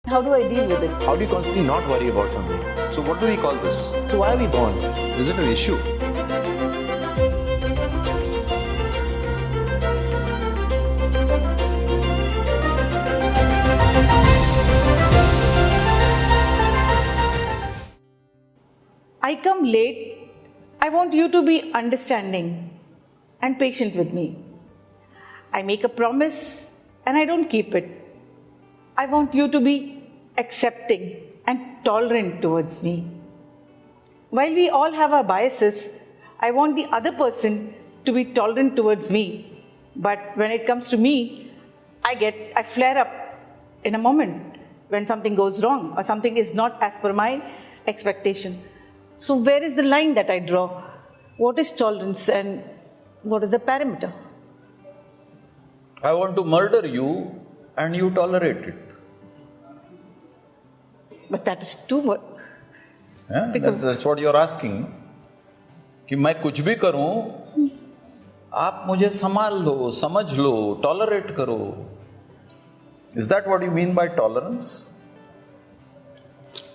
How do I deal with it? How do you constantly not worry about something? So what do we call this? So why are we born? Is it an issue? I come late. I want you to be understanding and patient with me. I make a promise and I don't keep it. I want you to be accepting and tolerant towards me. While we all have our biases, I want the other person to be tolerant towards me. But when it comes to me, I flare up in a moment when something goes wrong or something is not as per my expectation. So where is the line that I draw? What is tolerance and what is the parameter? I want to murder you and you tolerate it. But that is too much. That's what you're asking. कि मैं कुछ भी करूं, आप मुझे संभाल लो, समझ लो, tolerate करो. Is that what you mean by tolerance?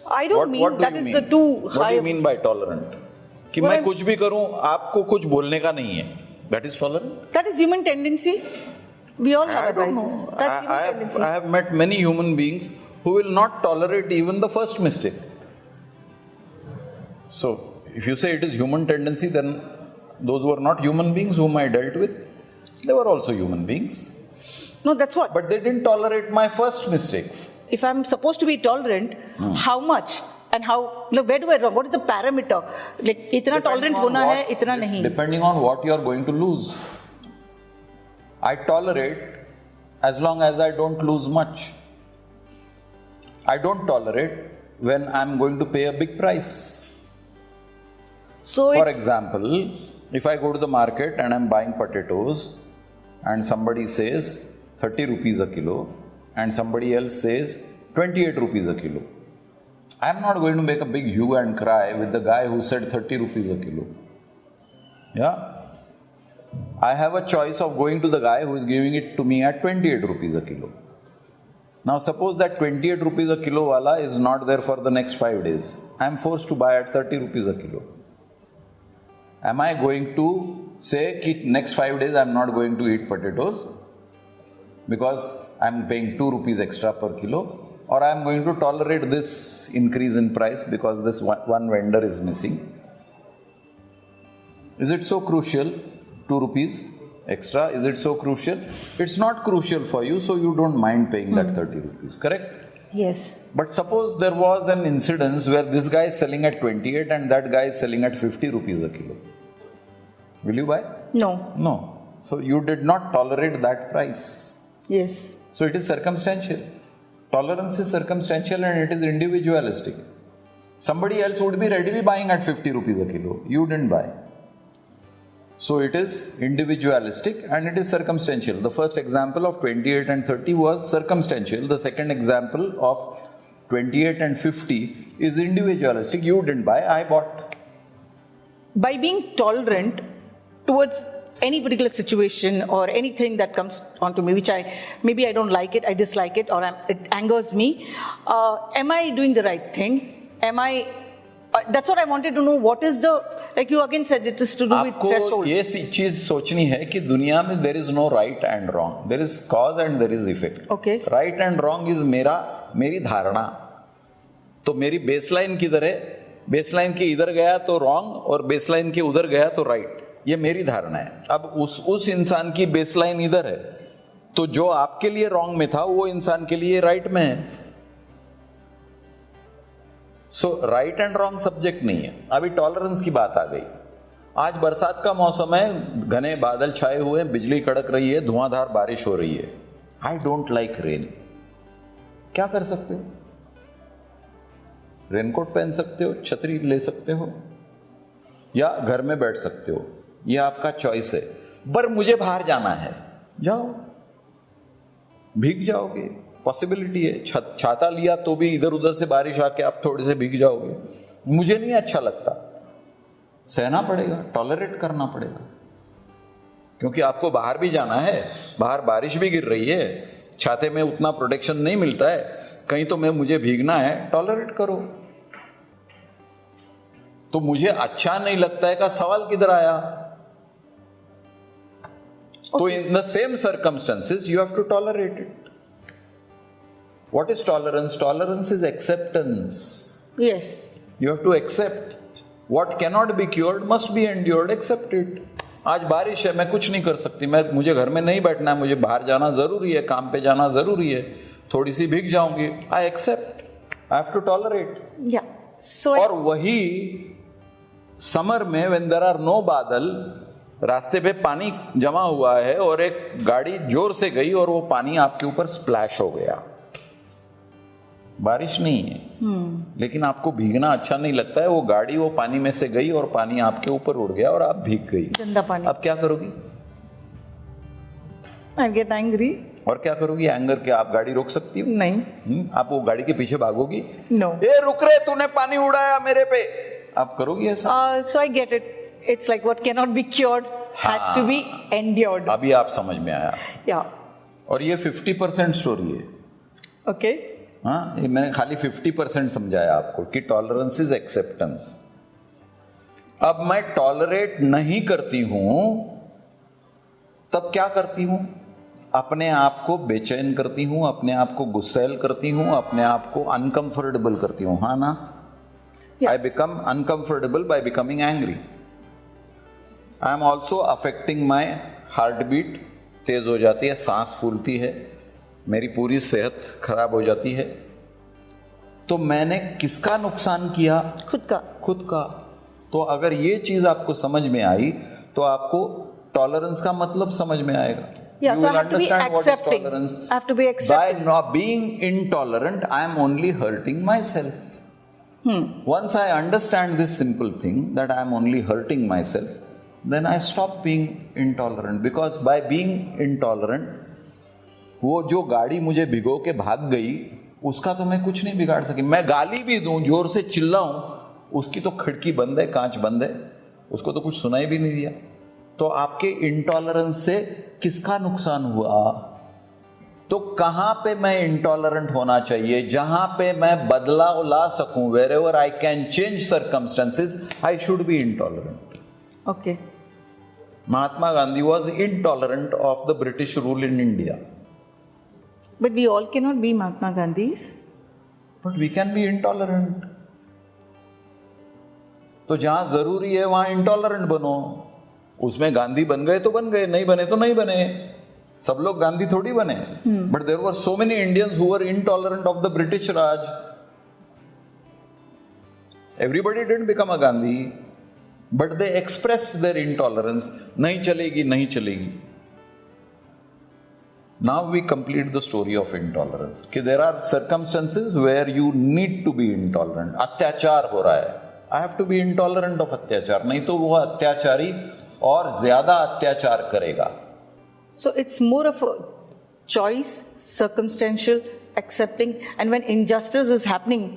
I don't mean that is the too high. What do you mean by tolerant? कि मैं कुछ भी करूं, आपको कुछ बोलने का नहीं है. That is tolerant? That is human tendency. We all have I a don't biases. know. That's human tendency. I have met many human beings who will not tolerate even the first mistake. So, if you say it is human tendency, then those were not human beings whom I dealt with. They were also human beings. No, that's what. But they didn't tolerate my first mistake. If I'm supposed to be tolerant, how much and how? Look, where do I wrong? What is the parameter? Like, itna tolerant hona hai, itna nahi. Depending on what you are going to lose. I tolerate as long as I don't lose much. I don't tolerate when I'm going to pay a big price. So For it's, example, if I go to the market and I'm buying potatoes and somebody says 30 rupees a kilo and somebody else says 28 rupees a kilo, I'm not going to make a big hue and cry with the guy who said 30 rupees a kilo. Yeah? I have a choice of going to the guy who is giving it to me at 28 rupees a kilo. Now suppose that 28 rupees a kilo wala is not there for the next 5 days. I am forced to buy at 30 rupees a kilo. Am I going to say that next 5 days I am not going to eat potatoes because I am paying 2 rupees extra per kilo, or I am going to tolerate this increase in price because this one vendor is missing? Is it so crucial? 2 rupees extra, is it so crucial? It's not crucial for you, so you don't mind paying that 30 rupees, correct? yes. But suppose there was an incidence where this guy is selling at 28 and that guy is selling at 50 rupees a kilo. Will you buy? No. No. So you did not tolerate that price. Yes. So it is circumstantial. Tolerance is circumstantial and it is individualistic. Somebody else would be readily buying at 50 rupees a kilo. You didn't buy. So it is individualistic and it is circumstantial. The first example of 28 and 30 was circumstantial. The second example of 28 and 50 is individualistic. You didn't buy, I bought. By being tolerant towards any particular situation or anything that comes onto me, which maybe I don't like it, I dislike it, or it angers me, am I doing the right thing? Am I? That's what I wanted to know. What is the, like you again said, it is to do with threshold. आपको ये चीज सोचनी है कि दुनिया में there is no right and wrong. There is cause and there is effect. Okay. Right and wrong is मेरी धारणा. तो मेरी बेसलाइन किधर है? बेसलाइन के इधर गया तो रॉन्ग और बेसलाइन के उधर गया तो राइट. ये मेरी धारणा है. अब उस इंसान की बेसलाइन इधर है, तो जो आपके लिए रॉन्ग में था वो इंसान के लिए राइट में है. सो राइट एंड रॉन्ग सब्जेक्ट नहीं है. अभी टॉलरेंस की बात आ गई. आज बरसात का मौसम है, घने बादल छाए हुए हैं, बिजली कड़क रही है, धुआंधार बारिश हो रही है. I don't like rain. क्या कर सकते हो? रेनकोट पहन सकते हो, छतरी ले सकते हो, या घर में बैठ सकते हो. यह आपका चॉइस है. पर मुझे बाहर जाना है, जाओ, भीग जाओगे, पॉसिबिलिटी है. छाता लिया तो भी इधर उधर से बारिश आके आप थोड़े से भीग जाओगे. मुझे नहीं अच्छा लगता, सहना पड़ेगा, टॉलरेट करना पड़ेगा, क्योंकि आपको बाहर भी जाना है, बाहर बारिश भी गिर रही है, छाते में उतना प्रोटेक्शन नहीं मिलता है, कहीं तो मुझे भीगना है, टॉलरेट करो। तो मुझे अच्छा नहीं लगता है का सवाल किधर आया? तो in the same circumstances you have to tolerate it. What is tolerance? Tolerance is acceptance. Yes. You have to accept. What cannot be cured must be endured. Accept it. आज बारिश है, मैं कुछ नहीं कर सकती, मुझे घर में नहीं बैठना है, मुझे बाहर जाना जरूरी है, काम पे जाना जरूरी है, थोड़ी सी भीग जाऊंगी। I accept. I have to tolerate. Yeah. So और वही समर में when there are no बादल, रास्ते पे पानी जमा हुआ है और एक गाड़ी जोर से गई और वो पानी आपके ऊपर स्प्लैश हो गया। बारिश नहीं है, लेकिन आपको भीगना अच्छा नहीं लगता है, वो गाड़ी वो पानी में से गई और पानी आपके ऊपर उड़ गया और आप भीग गई। गंदा पानी। अब क्या करोगी? I get angry. और क्या करोगी? एंगर के आप गाड़ी रोक सकती हो? नहीं। आप वो गाड़ी के पीछे भागोगी? No. ए रुक रे, तूने पानी उड़ाया मेरे पे। आप करोगी ऐसा? So I get it. It's like what cannot be cured has to be endured. अभी आप समझ में आया। Yeah. और ये 50% स्टोरी है। Okay. हाँ, ये मैंने खाली 50% समझाया आपको कि टॉलरेंस इज एक्सेप्टेंस। अब मैं टॉलरेट नहीं करती हूं, तब क्या करती हूं? अपने आप को बेचैन करती हूं, अपने आप को गुस्सैल करती हूं, अपने आप को अनकंफर्टेबल करती हूं। हाँ ना? I become uncomfortable by becoming angry. I am also affecting my heart beat, तेज हो जाती है, सांस फूलती है, मेरी पूरी सेहत खराब हो जाती है। तो मैंने किसका नुकसान किया? खुद का। खुद का। तो अगर ये चीज आपको समझ में आई तो आपको टॉलरेंस का मतलब समझ में आएगा। Yeah, You so I will have to be understand what is accepting. tolerance. I have to be accepting. By not being intolerant, I am only hurting myself. Once I understand this simple thing that I am only hurting myself, then I stop being intolerant. Because by being intolerant, वो जो गाड़ी मुझे भिगो के भाग गई, उसका तो मैं कुछ नहीं बिगाड़ सकी। मैं गाली भी दूं, जोर से चिल्लाऊं, उसकी तो खिड़की बंद है, कांच बंद है, उसको तो कुछ सुनाई भी नहीं दिया। तो आपके इंटॉलरेंस से किसका नुकसान हुआ? तो कहां पे मैं इंटॉलरेंट होना चाहिए? जहां पे मैं बदलाव ला सकूं, wherever I can change circumstances, I should be intolerant. Okay. Mahatma Gandhi was intolerant of the British rule in India. But we all cannot be Mahatma Gandhis. But we can be intolerant. तो जहां जरूरी है वहां intolerant बनो। उसमें गांधी बन गए तो बन गए, नहीं बने तो नहीं बने। सब लोग गांधी थोड़ी बने। But there were so many Indians who were intolerant of the British Raj. Everybody didn't become a Gandhi, but they expressed their intolerance. नहीं चलेगी, नहीं चलेगी। Now we complete the story of intolerance. कि there are circumstances where you need to be intolerant. अत्याचार हो रहा है, I have to be intolerant of अत्याचार, नहीं तो वो अत्याचारी और ज्यादा अत्याचार करेगा। So it's more of a choice, circumstantial, accepting, and when injustice is happening,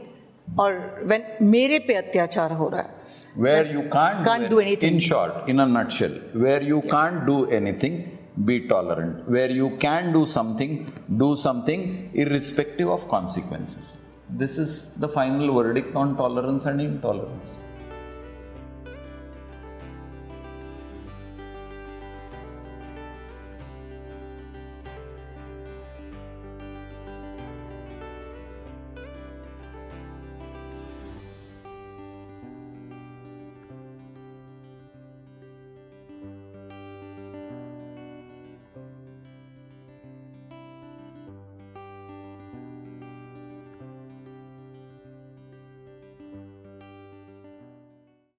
or when मेरे पे अत्याचार हो रहा है, Where you can't do anything. In short, in a nutshell, where you can't do anything, be tolerant. Where you can do something irrespective of consequences. This is the final verdict on tolerance and intolerance.